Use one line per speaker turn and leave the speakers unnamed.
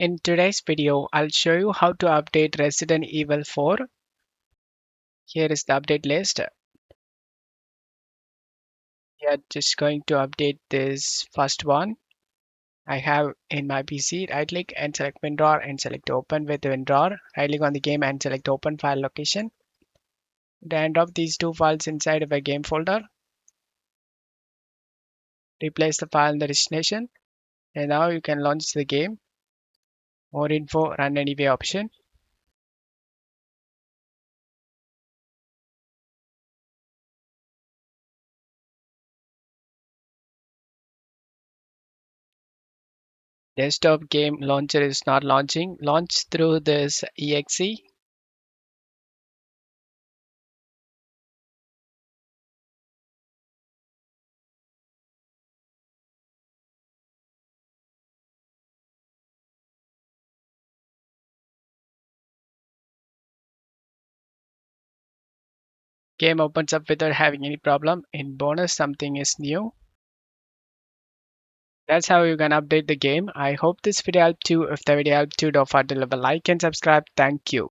In today's video, I'll show you how to update Resident Evil 4. Here is the update list. We are just going to update this first one. I have in my PC, right click and select WinRAR and select open with WinRAR. Right click on the game and select open file location. Then drop these two files inside of a game folder. Replace the file in the destination. And now you can launch the game. More info, run anyway option. Desktop game launcher is not launching. Launch through this exe. Game opens up without having any problem. In bonus, something is new. That's how you can update the game. I hope this video helped you. If the video helped you, don't forget to leave a like and subscribe. Thank you.